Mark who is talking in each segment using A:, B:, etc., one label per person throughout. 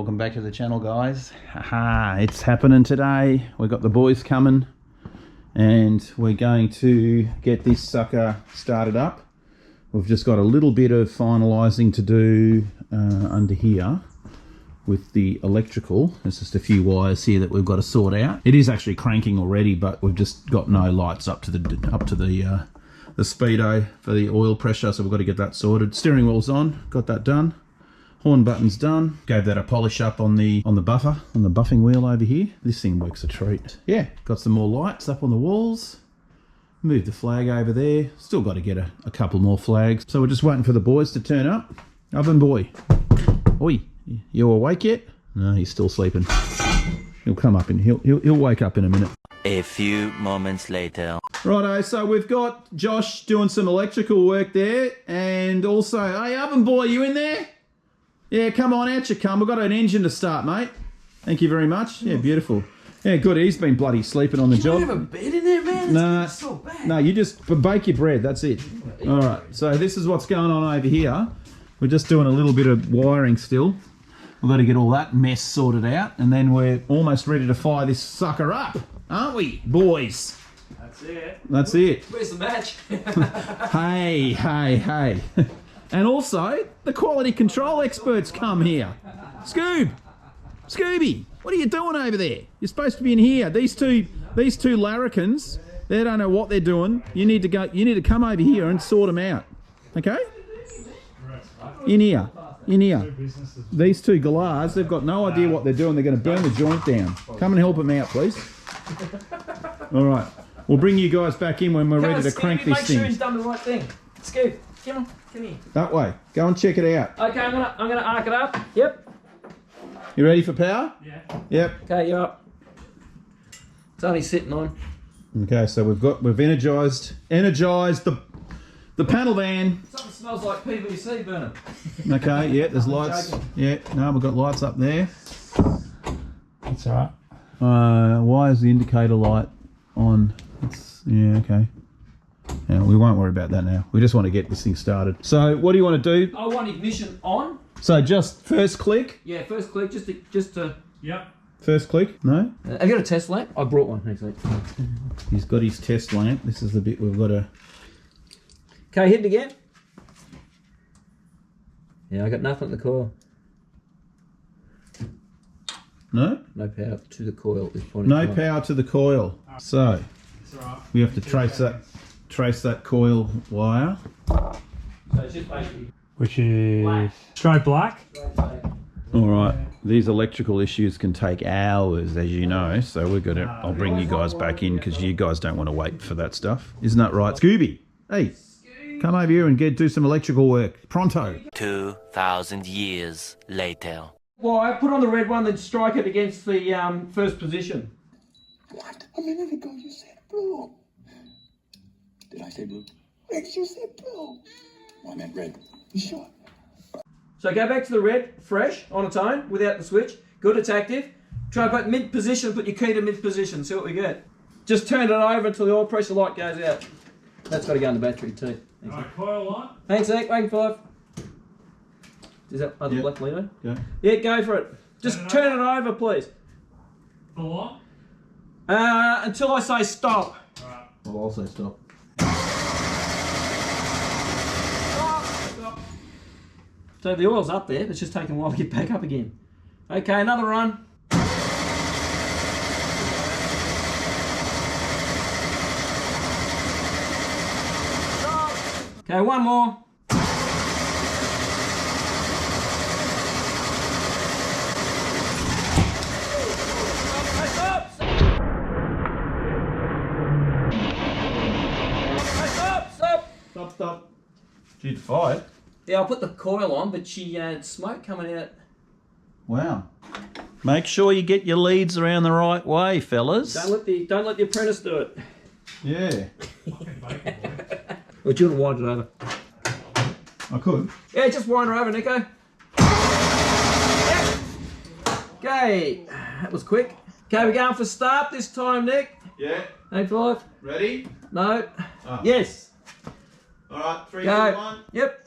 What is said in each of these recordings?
A: welcome back to the channel, guys. Haha, it's happening today. We've got the boys coming and we're going to get this sucker started up. We've just got a little bit of finalising to do under here with the electrical. There's just a few wires here that we've got to sort out. It is actually cranking already, but we've just got no lights up to the speedo for the oil pressure, so we've got to get that sorted. Steering wheel's on, got that done. Horn button's done. Gave that a polish up on the buffer, on the buffing wheel over here. This thing works a treat. Yeah, got some more lights up on the walls. Moved the flag over there. Still got to get a couple more flags. So we're just waiting for the boys to turn up. Oven boy. Oi, you awake yet? No, he's still sleeping. He'll come up and he'll wake up in a minute.
B: A few moments later.
A: Righto, so we've got Josh doing some electrical work there, and also, hey, oven boy, you in there? Yeah, come on, out you come. We've got an engine to start, mate. Thank you very much. Yeah, beautiful. Yeah, good. He's been bloody sleeping on the job.
C: You don't have a bed in there, man?
A: Nah,
C: it's so bad.
A: no, you just bake your bread. That's it. All right, so this is what's going on over here. We're just doing a little bit of wiring still. We've got to get all that mess sorted out, and then we're almost ready to fire this sucker up, aren't we, boys?
C: That's it.
A: That's it.
C: Where's the match?
A: Hey, hey, hey. And also, the quality control experts come here. Scooby, what are you doing over there? You're supposed to be in here. These two larrikins, they don't know what they're doing. You need to come over here and sort them out. Okay? In here. These two galahs, they've got no idea what they're doing. They're going to burn the joint down. Come and help them out, please. All right. We'll bring you guys back in when we're ready to crank this thing.
C: Make sure he's done the right thing. Scoop, come here.
A: That way. Go and check it out.
C: Okay, I'm gonna arc it up. Yep.
A: You ready for power?
C: Yeah.
A: Yep.
C: Okay, you're up. It's only sitting on.
A: Okay, so we've energized the panel van.
C: Something smells like PVC burning.
A: Okay, yeah, there's lights. Yeah, no, we've got lights up there.
D: That's alright.
A: Why is the indicator light on? Yeah, okay. Yeah, we won't worry about that now. We just want to get this thing started. So what do you want to do?
C: I want ignition on.
A: So just first click?
C: Yeah, first click, just to.
D: Yep.
A: First click? No?
C: Have you got a test lamp? I brought one, actually.
A: He's got his test lamp. This is the bit we've got to...
C: Okay, hit it again. Yeah, I got nothing at the coil.
A: No?
C: No power to the coil at this point.
A: No power to the coil. So we have to trace that coil wire.
C: So it's just basically
D: Which is
C: black.
D: straight black.
A: All right. These electrical issues can take hours, as you know. So we're gonna. I'll bring you guys back in because you guys don't want to wait for that stuff. Isn't that right, Scooby? Hey, come over here and do some electrical work pronto.
B: 2,000 years later.
C: Well, I put on the red one, then strike it against the first position.
E: What? A minute ago you said blue. Did I say blue? Yes, you said blue. No, I meant red. You sure?
C: So go back to the red, fresh, on its own, without the switch. Good, it's active. Try to put mid position, put your key to mid position, see what we get. Just turn it over until the oil pressure light goes out. That's got to go in the battery too. Thanks,
D: Alright, coil on.
C: Thanks, Nick. Waiting 5. Is that other
A: Yeah.
C: black Leo?
A: Yeah.
C: Yeah, go for it. Just turn it over, please.
D: For long?
C: Until I say stop.
D: Alright.
A: I'll also stop.
C: So the oil's up there, it's just taking a while to get back up again. Okay, another run. Okay, one more.
A: Stop. She'd fired.
C: Yeah, I'll put the coil on, but she had smoke coming out.
A: Wow. Make sure you get your leads around the right way, fellas.
C: Don't let the apprentice do it.
A: Yeah.
C: Or do you want to wind it over?
A: I could.
C: Yeah, just wind her over, Nico. Yep. Okay, that was quick. Okay, we're going for start this time, Nick.
A: Yeah.
C: 8-5.
A: Ready?
C: No.
A: Oh.
C: Yes.
A: All right. 3,
C: Go.
A: 2, 1.
C: Yep.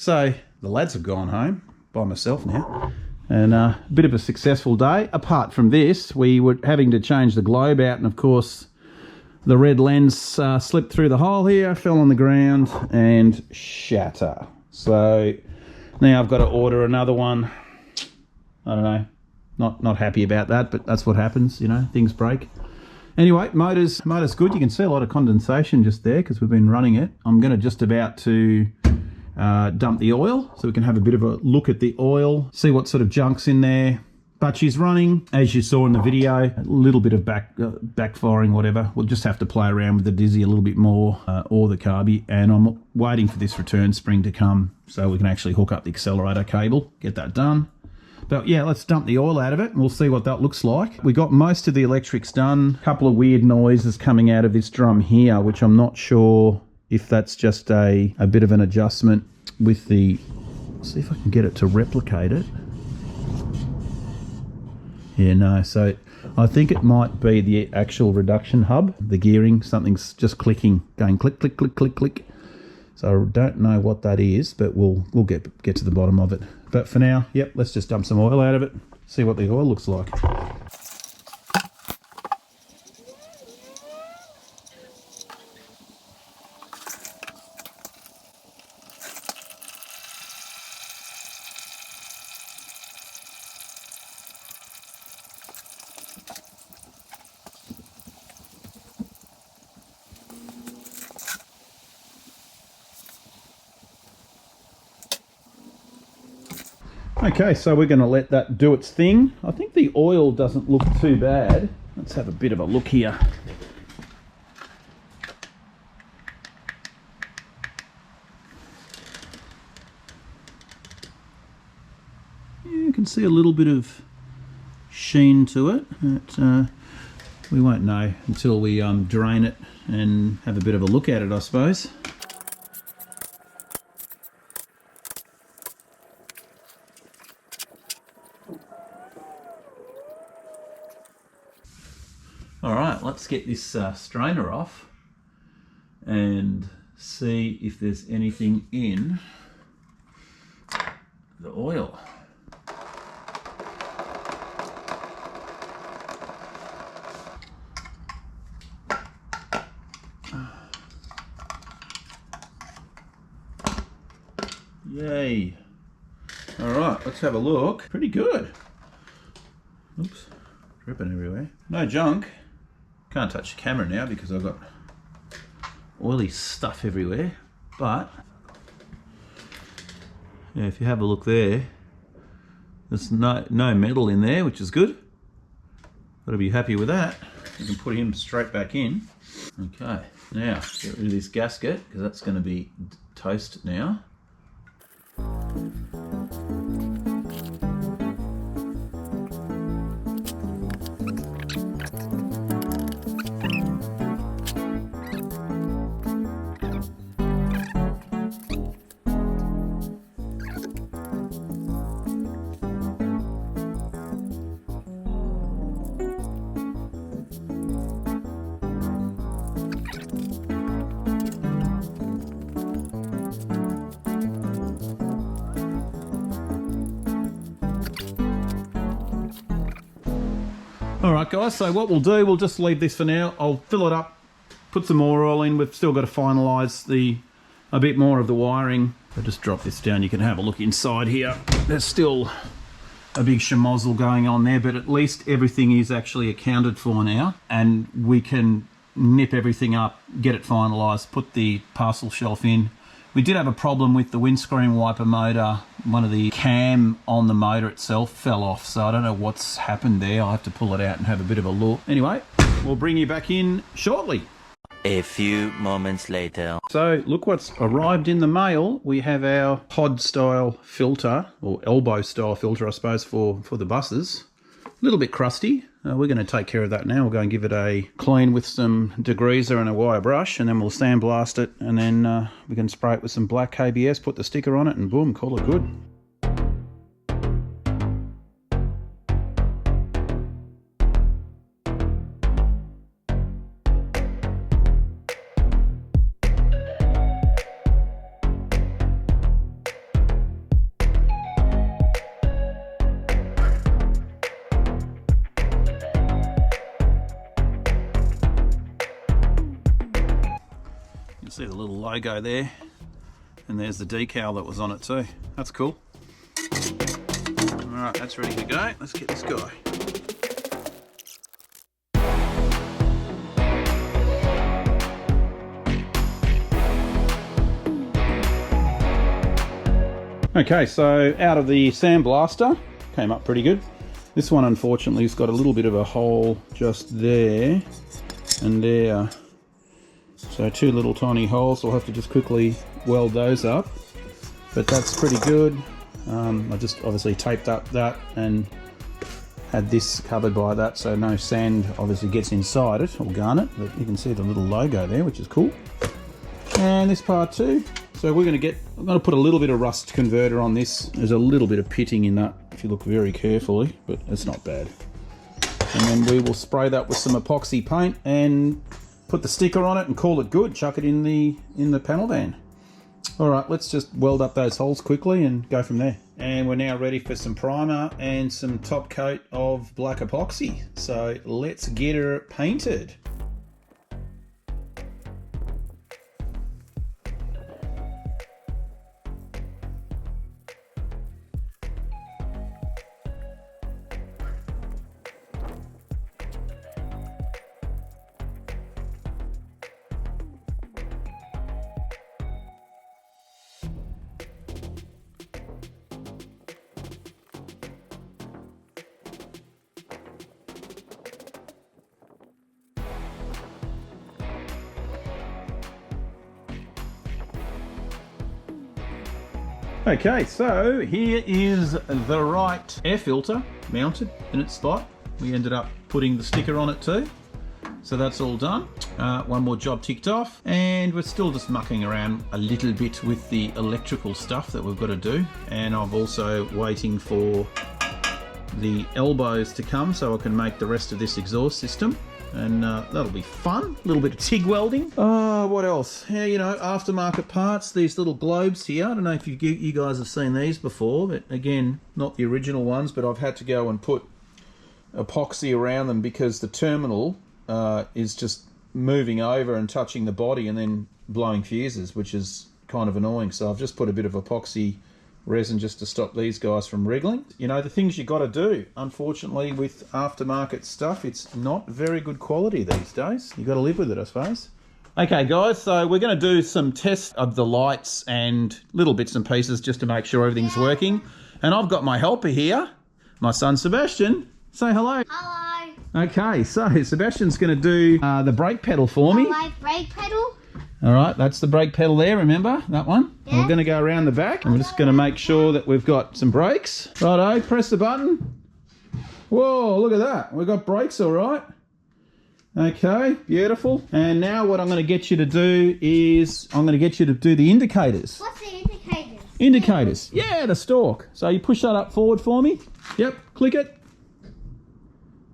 A: So the lads have gone home by myself now. And a bit of a successful day. Apart from this, we were having to change the globe out, and of course the red lens slipped through the hole here, fell on the ground and shatter. So now I've got to order another one. I don't know, not happy about that, but that's what happens, you know, things break. Anyway, motor's good. You can see a lot of condensation just there because we've been running it. I'm going to just about to dump the oil so we can have a bit of a look at the oil, see what sort of junk's in there. But she's running, as you saw in the video, a little bit of backfiring, whatever. We'll just have to play around with the Dizzy a little bit more, or the carby, and I'm waiting for this return spring to come so we can actually hook up the accelerator cable, get that done. But yeah, let's dump the oil out of it and we'll see what that looks like. We got most of the electrics done. A couple of weird noises coming out of this drum here, which I'm not sure if that's just a bit of an adjustment with the... See if I can get it to replicate it. Yeah, no, so I think it might be the actual reduction hub, the gearing, something's just clicking, going click, click, click, click, click. So I don't know what that is, but we'll get to the bottom of it. But for now, yep, let's just dump some oil out of it, see what the oil looks like. Okay, so we're going to let that do its thing. I think the oil doesn't look too bad. Let's have a bit of a look here. Yeah, you can see a little bit of sheen to it. But, we won't know until we drain it and have a bit of a look at it, I suppose. Alright, let's get this strainer off and see if there's anything in the oil. Yay. Alright, let's have a look. Pretty good. Oops, dripping everywhere. No junk. Can't touch the camera now because I've got oily stuff everywhere, but yeah, if you have a look there, there's no metal in there, which is good. Gotta be happy with that. You can put him straight back in. Okay, now get rid of this gasket because that's going to be toast now. Alright guys, so what we'll do, we'll just leave this for now. I'll fill it up, put some more oil in. We've still got to finalise a bit more of the wiring. I'll just drop this down, you can have a look inside here. There's still a big schmozzle going on there, but at least everything is actually accounted for now, and we can nip everything up, get it finalised, put the parcel shelf in. We did have a problem with the windscreen wiper motor. One of the cam on the motor itself fell off, so I don't know what's happened there. I'll have to pull it out and have a bit of a look. Anyway, we'll bring you back in shortly.
B: A few moments later.
A: So look what's arrived in the mail. We have our pod style filter, or elbow style filter I suppose, for the buses. A little bit crusty. We're going to take care of that now. We'll go and give it a clean with some degreaser and a wire brush, and then we'll sandblast it, and then we can spray it with some black KBS, put the sticker on it, and boom, call it good. see the little logo there. And there's the decal that was on it too. That's cool. Alright, that's ready to go. Let's get this guy. Okay, so out of the sandblaster, came up pretty good. This one unfortunately has got a little bit of a hole just there and there. So 2 little tiny holes, so I'll have to just quickly weld those up. But that's pretty good. I just obviously taped up that and had this covered by that so no sand obviously gets inside it or garnet, but you can see the little logo there, which is cool. And this part too. So I'm going to put a little bit of rust converter on this. There's a little bit of pitting in that if you look very carefully, but it's not bad. And then we will spray that with some epoxy paint and put the sticker on it and call it good. Chuck it in the panel van. All right, let's just weld up those holes quickly and go from there. And we're now ready for some primer and some top coat of black epoxy. So let's get her painted. Okay, so here is the right air filter mounted in its spot. We ended up putting the sticker on it too. So that's all done. One more job ticked off, and we're still just mucking around a little bit with the electrical stuff that we've got to do. And I'm also waiting for the elbows to come so I can make the rest of this exhaust system. And that'll be fun. A little bit of TIG welding. What else? Yeah, you know, aftermarket parts. These little globes here. I don't know if you guys have seen these before, but again, not the original ones, but I've had to go and put epoxy around them because the terminal is just moving over and touching the body and then blowing fuses, which is kind of annoying. So I've just put a bit of epoxy resin just to stop these guys from wriggling. You know, the things you got to do. Unfortunately, with aftermarket stuff, it's not very good quality these days. You got to live with it, I suppose. Okay, guys, so we're going to do some tests of the lights and little bits and pieces just to make sure everything's working. And I've got my helper here, my son Sebastian. Say hello.
F: Hello.
A: Okay, so Sebastian's going to do the brake pedal for me.
F: My brake pedal.
A: All right, that's the brake pedal there, remember that one?
F: Yeah.
A: We're going to go around the back and we're just going to make sure that we've got some brakes. Righto, press the button. Whoa, look at that. We've got brakes, all right. Okay, beautiful. And now what I'm going to get you to do is I'm going to get you to do the indicators.
F: What's the indicators?
A: Indicators. Yeah, the stalk. So you push that up forward for me. Yep, click it.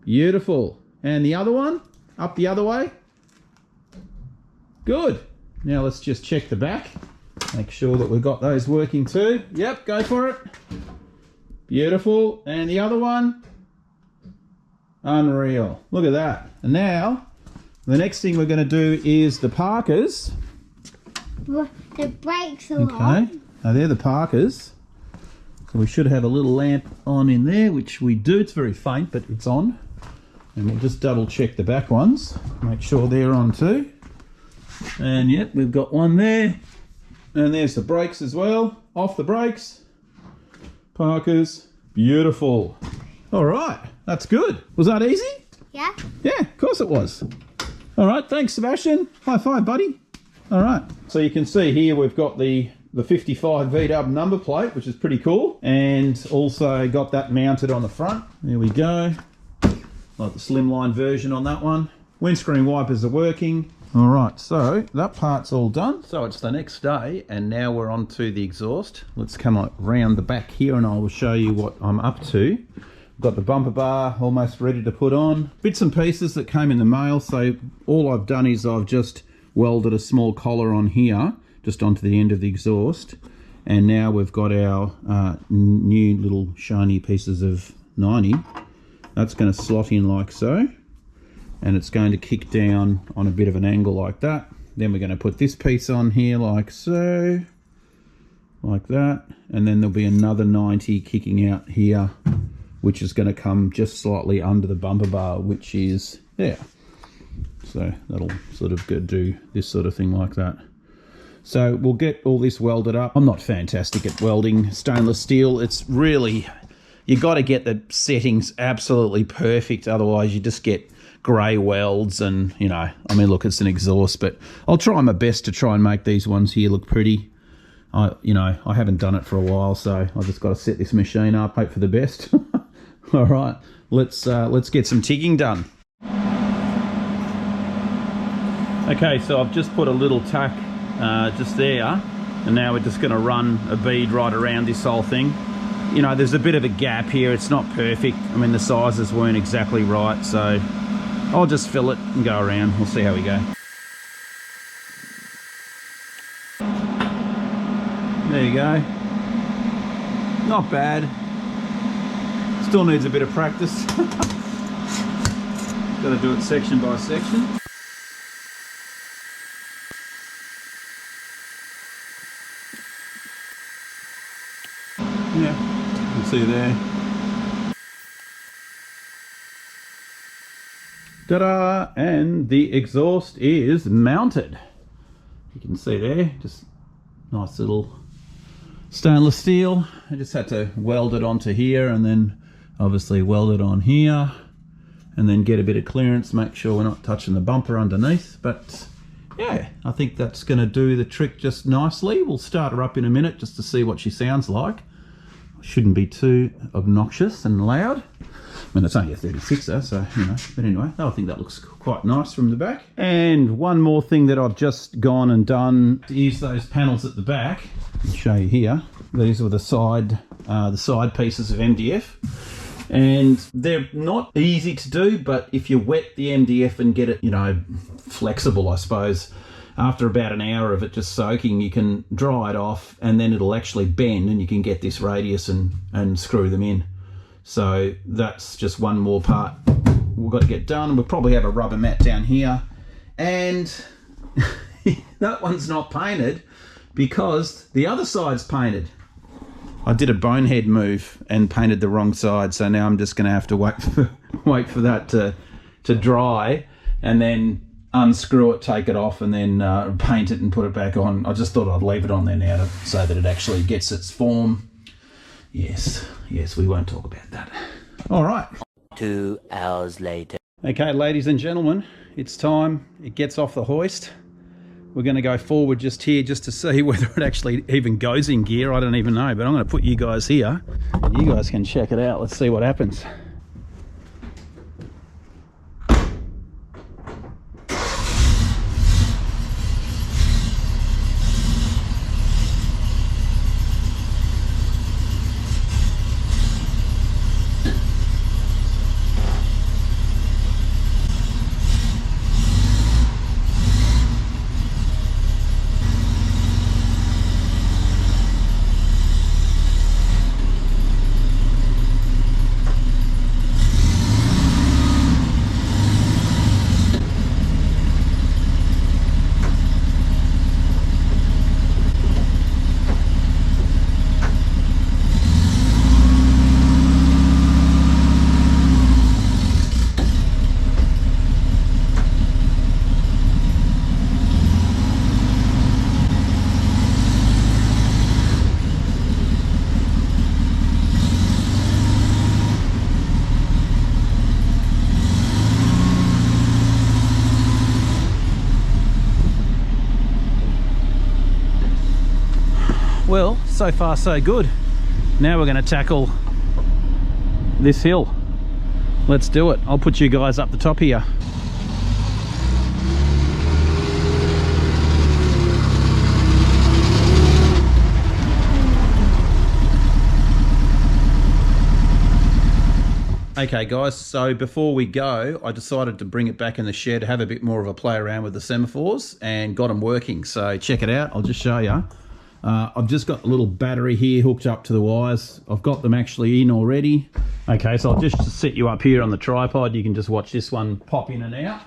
A: Beautiful. And the other one, up the other way. Good. Now let's just check the back. Make sure that we've got those working too. Yep, go for it. Beautiful. And the other one. Unreal. Look at that. And now, the next thing we're going to do is the Parkers.
F: The brakes are
A: Okay.
F: on.
A: Now they're the Parkers. So we should have a little lamp on in there, which we do. It's very faint, but it's on. And we'll just double check the back ones. Make sure they're on too. And yep, we've got one there. And there's the brakes as well. Off the brakes. Parkers. Beautiful. All right, that's good. Was that easy?
F: Yeah.
A: Yeah, of course it was. All right, thanks, Sebastian. High five, buddy. All right. So you can see here we've got the 55 VW number plate, which is pretty cool. And also got that mounted on the front. There we go. Like the slimline version on that one. Windscreen wipers are working. All right, so that part's all done. So it's the next day, and now we're on to the exhaust. Let's come around the back here, and I will show you what I'm up to. Got the bumper bar almost ready to put on. Bits and pieces that came in the mail, so all I've done is I've just welded a small collar on here, just onto the end of the exhaust. And now we've got our new little shiny pieces of 90. That's going to slot in like so. And it's going to kick down on a bit of an angle like that. Then we're going to put this piece on here like so, like that, and then there'll be another 90 kicking out here, which is going to come just slightly under the bumper bar, which is there. So that'll sort of go do this sort of thing like that. So we'll get all this welded up. I'm not fantastic at welding stainless steel. It's really, you got to get the settings absolutely perfect, otherwise you just get grey welds and, you know, I mean, look, it's an exhaust, but I'll try my best to try and make these ones here look pretty. You know, I haven't done it for a while, so I just got to set this machine up, hope for the best. All right, let's get some TIGging done. Okay, so I've just put a little tack just there, and now we're just going to run a bead right around this whole thing. You know, there's a bit of a gap here. It's not perfect. I mean, the sizes weren't exactly right, so I'll just fill it and go around. We'll see how we go. There you go. Not bad. Still needs a bit of practice. Got to do it section by section. Yeah, you can see there. Ta-da! And the exhaust is mounted. You can see there, just nice little stainless steel. I just had to weld it onto here and then obviously weld it on here and then get a bit of clearance, make sure we're not touching the bumper underneath. But yeah, I think that's going to do the trick just nicely. We'll start her up in a minute just to see what she sounds like. Shouldn't be too obnoxious and loud. I mean, it's only a 36er, so, you know, but anyway, I think that looks quite nice from the back. And one more thing that I've just gone and done is those panels at the back. I'll show you here. These were the side pieces of MDF. And they're not easy to do, but if you wet the MDF and get it, you know, flexible, I suppose, after about an hour of it just soaking, you can dry it off and then it'll actually bend and you can get this radius and screw them in. So that's just one more part we've got to get done. We'll probably have a rubber mat down here. And that one's not painted because the other side's painted. I did a bonehead move and painted the wrong side, so now I'm just going to have to wait for that to dry and then unscrew it, take it off, and then paint it and put it back on. I just thought I'd leave it on there now so that it actually gets its form. Yes, we won't talk about that. All right.
B: 2 hours later.
A: Okay, ladies and gentlemen, it's time. It gets off the hoist. We're going to go forward just here just to see whether it actually even goes in gear. I don't even know, but I'm going to put you guys here and you guys can check it out. Let's see what happens. Well, so far so good. Now we're going to tackle this hill. Let's do it. I'll put you guys up the top here. Okay guys, so before we go, I decided to bring it back in the shed, have a bit more of a play around with the semaphores and got them working. So check it out, I'll just show you. I've just got a little battery here hooked up to the wires. I've got them actually in already. Okay, so I'll just set you up here on the tripod. You can just watch this one pop in and out.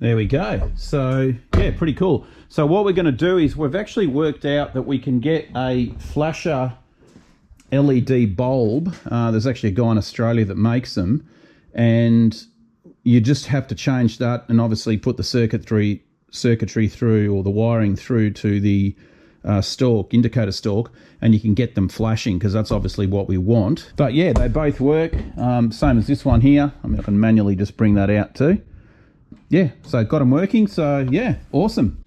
A: There we go. So yeah, pretty cool. So what we're going to do is we've actually worked out that we can get a flasher LED bulb. There's actually a guy in Australia that makes them, and you just have to change that and obviously put the circuitry through, or the wiring through to the indicator stalk, and you can get them flashing, because that's obviously what we want. But yeah, they both work, same as this one here. I mean, I can manually just bring that out too. Yeah, so got them working. So yeah, awesome.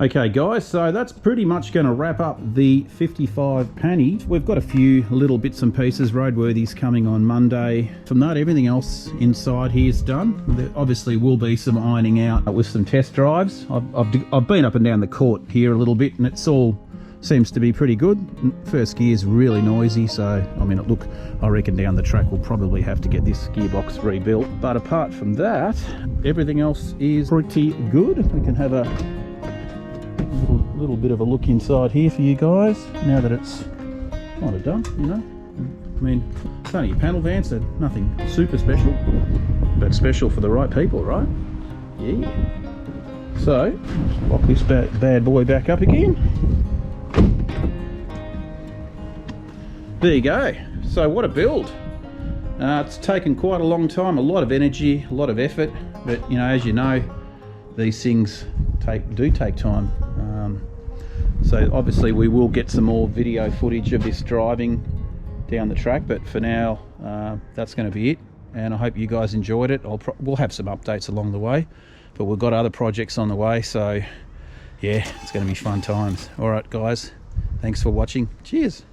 A: Okay guys, so that's pretty much going to wrap up the 55 Panny. We've got a few little bits and pieces, roadworthies coming on Monday. From that, everything else inside here is done. There obviously will be some ironing out with some test drives. I've been up and down the court here a little bit, and it's all seems to be pretty good. First gear is really noisy, so I mean, look, I reckon down the track we'll probably have to get this gearbox rebuilt. But apart from that, everything else is pretty good. We can have a little bit of a look inside here for you guys now that it's kind of done, you know. I mean, it's only a panel van, so nothing super special, but special for the right people, right? Yeah. So let's lock this bad boy back up again. There you go. So what a build. It's taken quite a long time, a lot of energy, a lot of effort, but you know, as you know, these things do take time. So obviously we will get some more video footage of this driving down the track, but for now that's going to be it, and I hope you guys enjoyed it. We'll have some updates along the way, but we've got other projects on the way, so yeah, it's going to be fun times. All right guys, thanks for watching. Cheers.